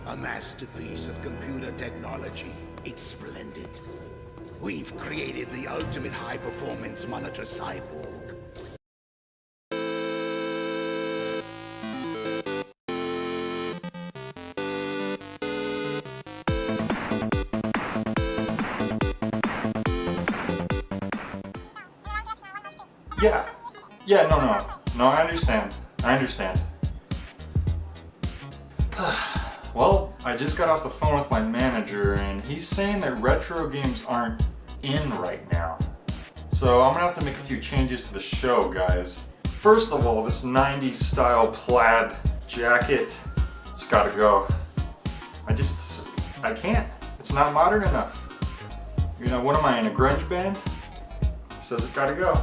A masterpiece of computer technology. It's splendid. We've created the ultimate high-performance monitor cyborg. Yeah, no, I understand. Well, I just got off the phone with my manager and he's saying that retro games aren't in right now. So I'm gonna have to make a few changes to the show, guys. First of all, this 90s style plaid jacket, it's gotta go. I can't. It's not modern enough. You know, what am I, in a grunge band? It says it's gotta go.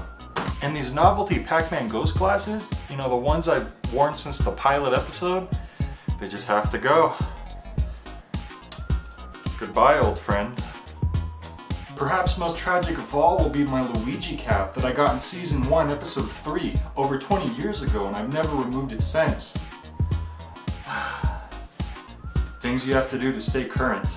And these novelty Pac-Man Ghost glasses, you know, the ones I've worn since the pilot episode, they just have to go. Goodbye, old friend. Perhaps most tragic of all will be my Luigi cap that I got in Season 1, Episode 3, over 20 years ago, and I've never removed it since. Things you have to do to stay current.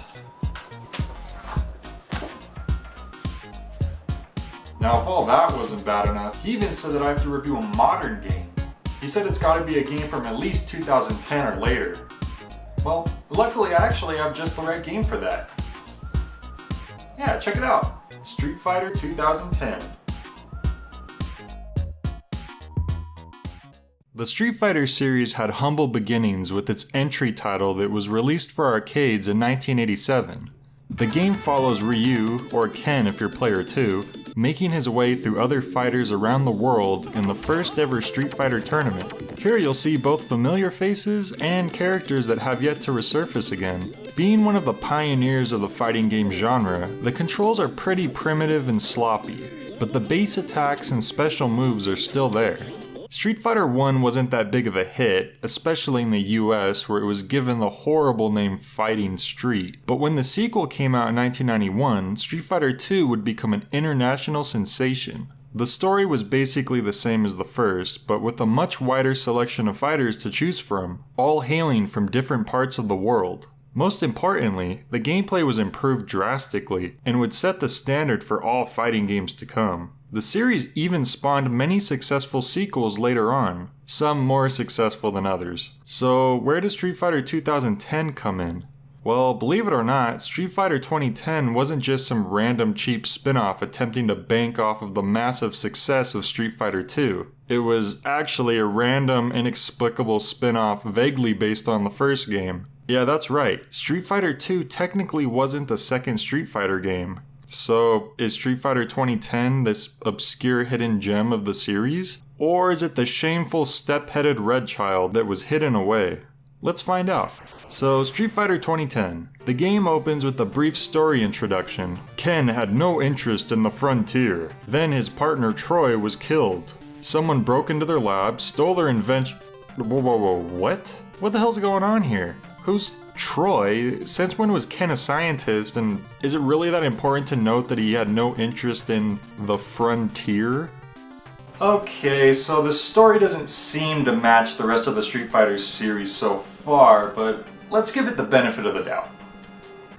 Now, if all that wasn't bad enough, he even said that I have to review a modern game. He said it's gotta be a game from at least 2010 or later. Well, luckily I actually have just the right game for that. Yeah, check it out. Street Fighter 2010. The Street Fighter series had humble beginnings with its entry title that was released for arcades in 1987. The game follows Ryu, or Ken if you're player 2, making his way through other fighters around the world in the first ever Street Fighter tournament. Here you'll see both familiar faces and characters that have yet to resurface again. Being one of the pioneers of the fighting game genre, the controls are pretty primitive and sloppy, but the base attacks and special moves are still there. Street Fighter 1 wasn't that big of a hit, especially in the US where it was given the horrible name Fighting Street. But when the sequel came out in 1991, Street Fighter 2 would become an international sensation. The story was basically the same as the first, but with a much wider selection of fighters to choose from, all hailing from different parts of the world. Most importantly, the gameplay was improved drastically and would set the standard for all fighting games to come. The series even spawned many successful sequels later on, some more successful than others. So where does Street Fighter 2010 come in? Well, believe it or not, Street Fighter 2010 wasn't just some random cheap spin-off attempting to bank off of the massive success of Street Fighter 2. It was actually a random, inexplicable spin-off vaguely based on the first game. Yeah, that's right, Street Fighter 2 technically wasn't the second Street Fighter game. So, is Street Fighter 2010 this obscure hidden gem of the series? Or is it the shameful step-headed red child that was hidden away? Let's find out. So, Street Fighter 2010. The game opens with a brief story introduction. Ken had no interest in the frontier. Then his partner Troy was killed. Someone broke into their lab, stole their invention. Whoa, what? What the hell's going on here? Who's Troy? Since when was Ken a scientist, and is it really that important to note that he had no interest in the frontier? Okay, so the story doesn't seem to match the rest of the Street Fighter series so far, but let's give it the benefit of the doubt.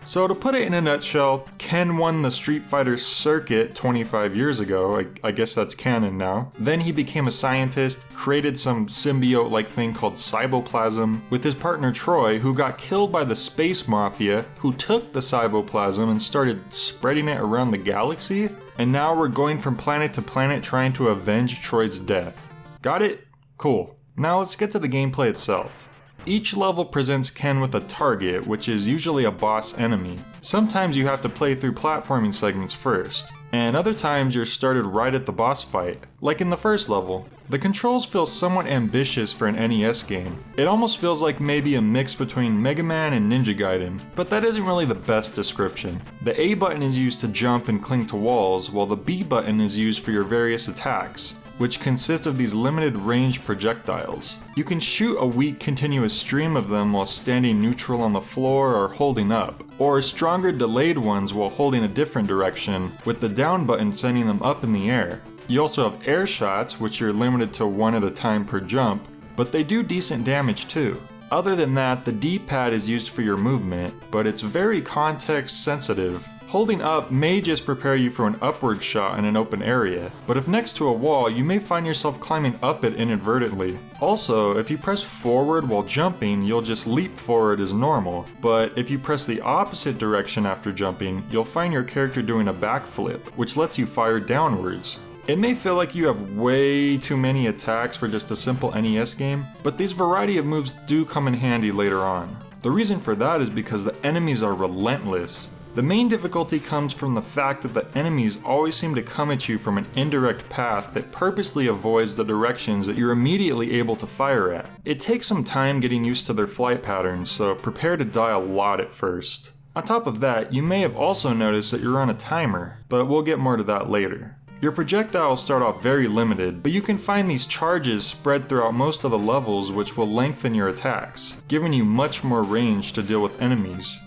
So to put it in a nutshell, Ken won the Street Fighter circuit 25 years ago, I guess that's canon now. Then he became a scientist, created some symbiote-like thing called cyboplasm with his partner Troy, who got killed by the space mafia, who took the cyboplasm and started spreading it around the galaxy. And now we're going from planet to planet trying to avenge Troy's death. Got it? Cool. Now let's get to the gameplay itself. Each level presents Ken with a target, which is usually a boss enemy. Sometimes you have to play through platforming segments first, and other times you're started right at the boss fight, like in the first level. The controls feel somewhat ambitious for an NES game. It almost feels like maybe a mix between Mega Man and Ninja Gaiden, but that isn't really the best description. The A button is used to jump and cling to walls, while the B button is used for your various attacks, which consist of these limited range projectiles. You can shoot a weak continuous stream of them while standing neutral on the floor or holding up, or stronger delayed ones while holding a different direction, with the down button sending them up in the air. You also have air shots, which are limited to one at a time per jump, but they do decent damage too. Other than that, the D-pad is used for your movement, but it's very context sensitive. Holding up may just prepare you for an upward shot in an open area, but if next to a wall, you may find yourself climbing up it inadvertently. Also, if you press forward while jumping, you'll just leap forward as normal, but if you press the opposite direction after jumping, you'll find your character doing a backflip, which lets you fire downwards. It may feel like you have way too many attacks for just a simple NES game, but these variety of moves do come in handy later on. The reason for that is because the enemies are relentless. The main difficulty comes from the fact that the enemies always seem to come at you from an indirect path that purposely avoids the directions that you're immediately able to fire at. It takes some time getting used to their flight patterns, so prepare to die a lot at first. On top of that, you may have also noticed that you're on a timer, but we'll get more to that later. Your projectiles start off very limited, but you can find these charges spread throughout most of the levels which will lengthen your attacks, giving you much more range to deal with enemies.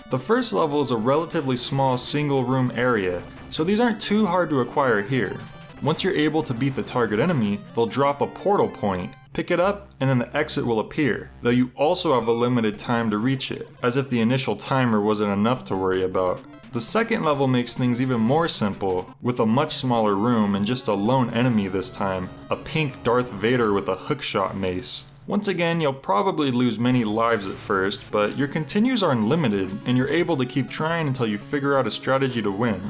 The first level is a relatively small single room area, so these aren't too hard to acquire here. Once you're able to beat the target enemy, they'll drop a portal point, pick it up, and then the exit will appear, though you also have a limited time to reach it, as if the initial timer wasn't enough to worry about. The second level makes things even more simple, with a much smaller room and just a lone enemy this time, a pink Darth Vader with a hookshot mace. Once again, you'll probably lose many lives at first, but your continues are unlimited, and you're able to keep trying until you figure out a strategy to win.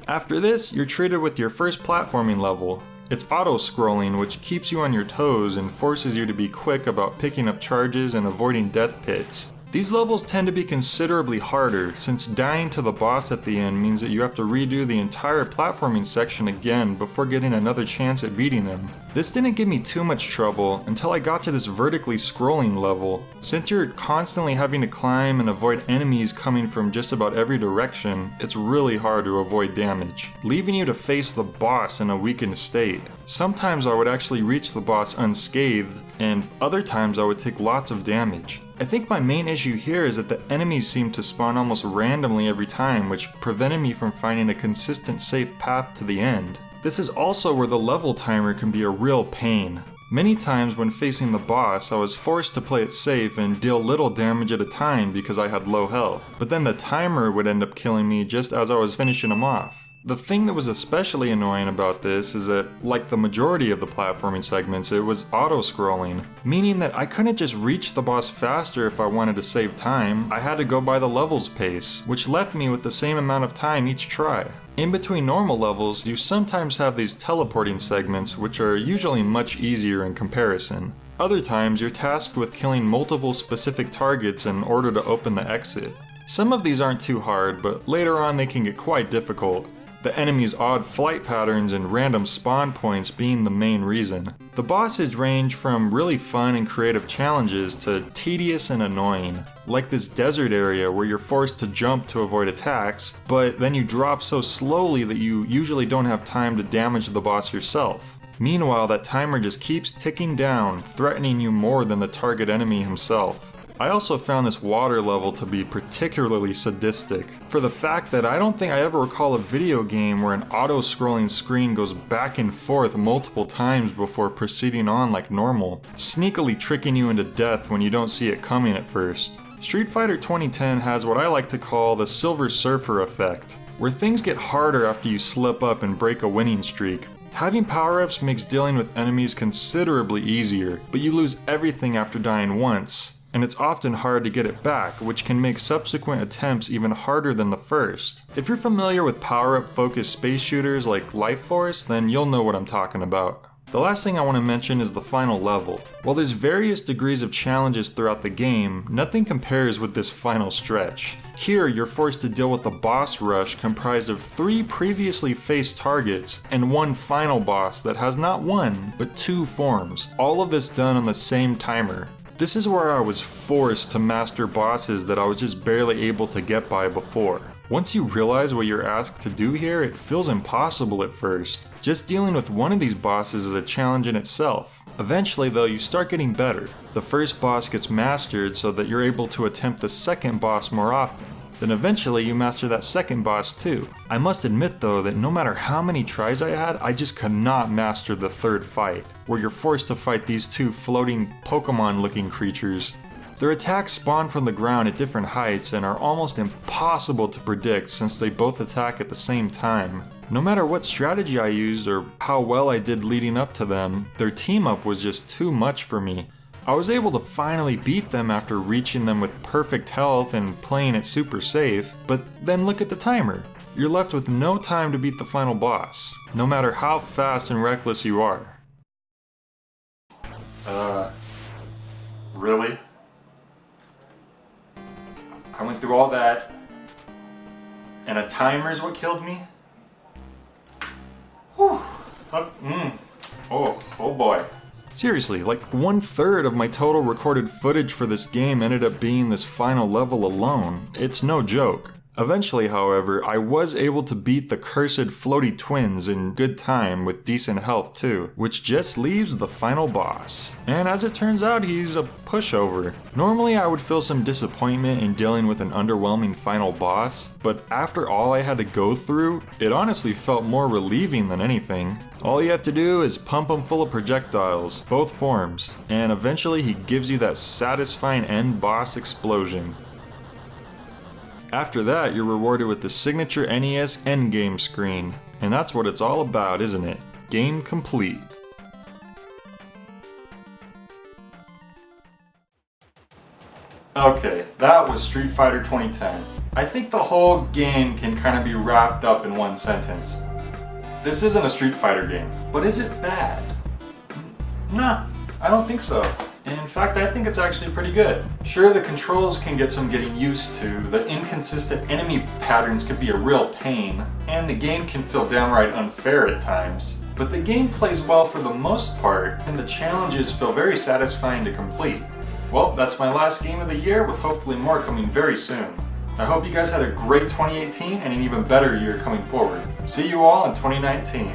After this, you're treated with your first platforming level. It's auto-scrolling, which keeps you on your toes and forces you to be quick about picking up charges and avoiding death pits. These levels tend to be considerably harder, since dying to the boss at the end means that you have to redo the entire platforming section again before getting another chance at beating him. This didn't give me too much trouble until I got to this vertically scrolling level. Since you're constantly having to climb and avoid enemies coming from just about every direction, it's really hard to avoid damage, leaving you to face the boss in a weakened state. Sometimes I would actually reach the boss unscathed, and other times I would take lots of damage. I think my main issue here is that the enemies seem to spawn almost randomly every time, which prevented me from finding a consistent safe path to the end. This is also where the level timer can be a real pain. Many times when facing the boss, I was forced to play it safe and deal little damage at a time because I had low health, but then the timer would end up killing me just as I was finishing him off. The thing that was especially annoying about this is that, like the majority of the platforming segments, it was auto-scrolling, meaning that I couldn't just reach the boss faster if I wanted to save time. I had to go by the level's pace, which left me with the same amount of time each try. In between normal levels, you sometimes have these teleporting segments, which are usually much easier in comparison. Other times, you're tasked with killing multiple specific targets in order to open the exit. Some of these aren't too hard, but later on they can get quite difficult. The enemy's odd flight patterns and random spawn points being the main reason. The bosses range from really fun and creative challenges to tedious and annoying, like this desert area where you're forced to jump to avoid attacks, but then you drop so slowly that you usually don't have time to damage the boss yourself. Meanwhile, that timer just keeps ticking down, threatening you more than the target enemy himself. I also found this water level to be particularly sadistic, for the fact that I don't think I ever recall a video game where an auto-scrolling screen goes back and forth multiple times before proceeding on like normal, sneakily tricking you into death when you don't see it coming at first. Street Fighter 2010 has what I like to call the Silver Surfer effect, where things get harder after you slip up and break a winning streak. Having power-ups makes dealing with enemies considerably easier, but you lose everything after dying once, and it's often hard to get it back, which can make subsequent attempts even harder than the first. If you're familiar with power-up focused space shooters like Life Force, then you'll know what I'm talking about. The last thing I want to mention is the final level. While there's various degrees of challenges throughout the game, nothing compares with this final stretch. Here, you're forced to deal with a boss rush comprised of 3 previously faced targets and one final boss that has not one, but 2 forms. All of this done on the same timer. This is where I was forced to master bosses that I was just barely able to get by before. Once you realize what you're asked to do here, it feels impossible at first. Just dealing with one of these bosses is a challenge in itself. Eventually though, you start getting better. The first boss gets mastered so that you're able to attempt the second boss more often. Then eventually you master that second boss too. I must admit though that no matter how many tries I had, I just could not master the third fight, where you're forced to fight these two floating Pokemon looking creatures. Their attacks spawn from the ground at different heights and are almost impossible to predict since they both attack at the same time. No matter what strategy I used or how well I did leading up to them, their team up was just too much for me. I was able to finally beat them after reaching them with perfect health and playing it super safe, but then look at the timer. You're left with no time to beat the final boss, no matter how fast and reckless you are. Really? I went through all that, and a timer's what killed me? Whew. Oh boy. Seriously, like 1/3 of my total recorded footage for this game ended up being this final level alone. It's no joke. Eventually, however, I was able to beat the cursed floaty twins in good time with decent health too, which just leaves the final boss. And as it turns out, he's a pushover. Normally I would feel some disappointment in dealing with an underwhelming final boss, but after all I had to go through, it honestly felt more relieving than anything. All you have to do is pump him full of projectiles, both forms, and eventually he gives you that satisfying end boss explosion. After that, you're rewarded with the signature NES endgame screen. And that's what it's all about, isn't it? Game complete. Okay, that was Street Fighter 2010. I think the whole game can kind of be wrapped up in one sentence. This isn't a Street Fighter game, but is it bad? Nah, I don't think so. In fact, I think it's actually pretty good. Sure, the controls can get some getting used to, the inconsistent enemy patterns could be a real pain, and the game can feel downright unfair at times. But the game plays well for the most part, and the challenges feel very satisfying to complete. Well, that's my last game of the year, with hopefully more coming very soon. I hope you guys had a great 2018 and an even better year coming forward. See you all in 2019.